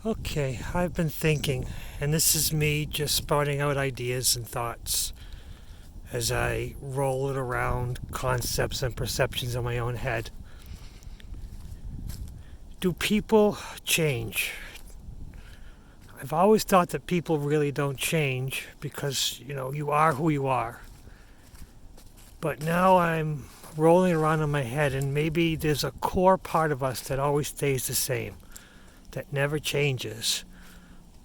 Okay, I've been thinking, and this is me just spouting out ideas and thoughts as I roll it around concepts and perceptions in my own head. Do people change? I've always thought that people really don't change because, you are who you are. But now I'm rolling around in my head, and maybe there's a core part of us that always stays the same, that never changes.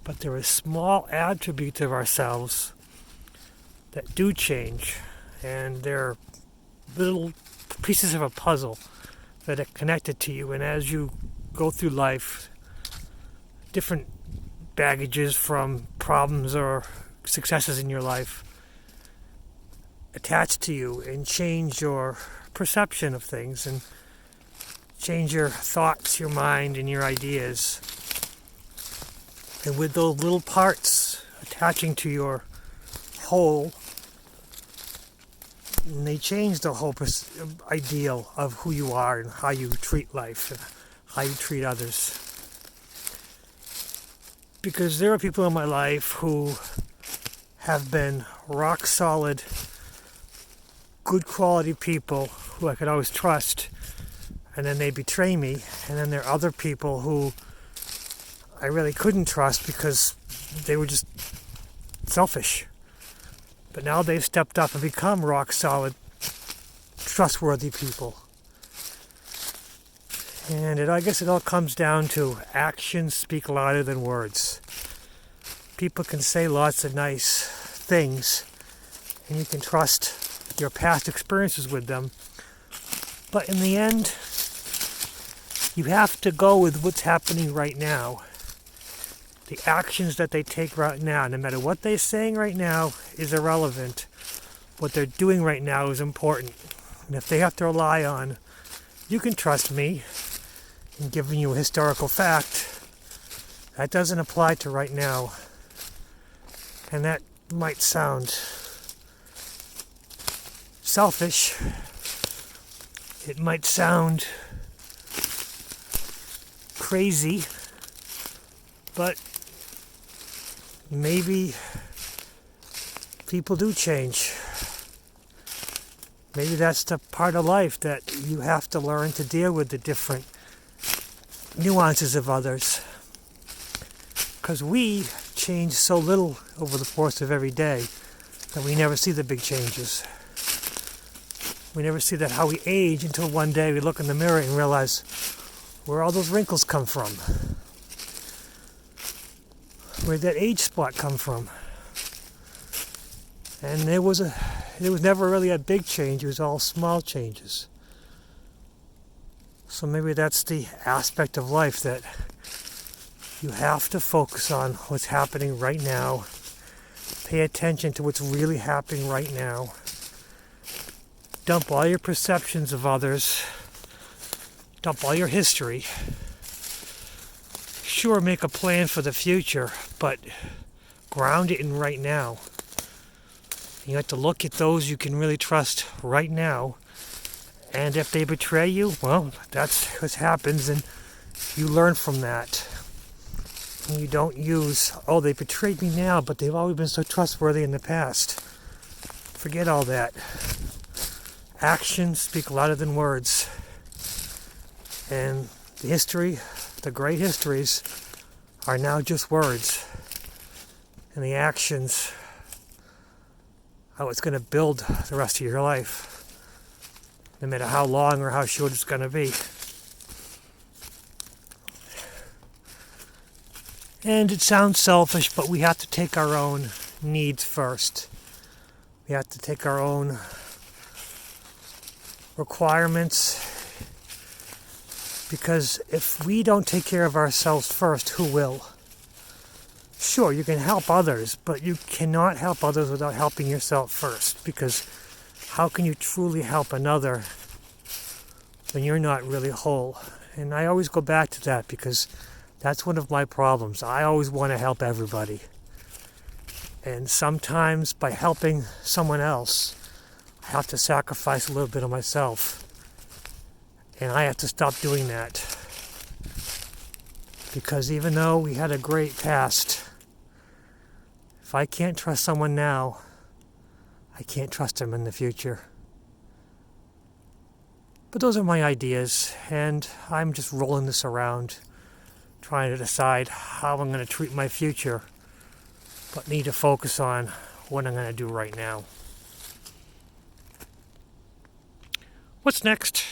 But there are small attributes of ourselves that do change, and they're little pieces of a puzzle that are connected to you. And as you go through life, different baggages from problems or successes in your life attach to you and change your perception of things and change your thoughts, your mind, and your ideas. And with those little parts attaching to your whole, and they change the whole ideal of who you are and how you treat life and how you treat others. Because there are people in my life who have been rock solid, good quality people who I could always trust, and then they betray me. And then there are other people who I really couldn't trust because they were just selfish. But now they've stepped up and become rock solid, trustworthy people. And I guess it all comes down to actions speak louder than words. People can say lots of nice things, and you can trust your past experiences with them. But in the end, you have to go with what's happening right now. The actions that they take right now, no matter what they're saying right now, is irrelevant. What they're doing right now is important. And if they have to rely on, you can trust me in giving you a historical fact, that doesn't apply to right now. And that might sound selfish. It might sound crazy, but maybe people do change. Maybe that's the part of life that you have to learn to deal with the different nuances of others. Because we change so little over the course of every day that we never see the big changes. We never see that how we age until one day we look in the mirror and realize where all those wrinkles come from. Where did that age spot come from? And there was never really a big change, it was all small changes. So maybe that's the aspect of life that you have to focus on what's happening right now. Pay attention to what's really happening right now. Dump all your perceptions of others. Dump all your history. Sure, make a plan for the future, but ground it in right now. You have to look at those you can really trust right now. And if they betray you, well, that's what happens, and you learn from that. And you don't use, they betrayed me now, but they've always been so trustworthy in the past. Forget all that. Actions speak louder than words. And the great histories, are now just words. And the actions are what's going to build the rest of your life. No matter how long or how short it's going to be. And it sounds selfish, but we have to take our own needs first. We have to take our own requirements. Because if we don't take care of ourselves first, who will? Sure, you can help others, but you cannot help others without helping yourself first. Because how can you truly help another when you're not really whole? And I always go back to that because that's one of my problems. I always want to help everybody. And sometimes by helping someone else, I have to sacrifice a little bit of myself. And I have to stop doing that. Because even though we had a great past, if I can't trust someone now, I can't trust them in the future. But those are my ideas, and I'm just rolling this around, trying to decide how I'm going to treat my future, but need to focus on what I'm going to do right now. What's next?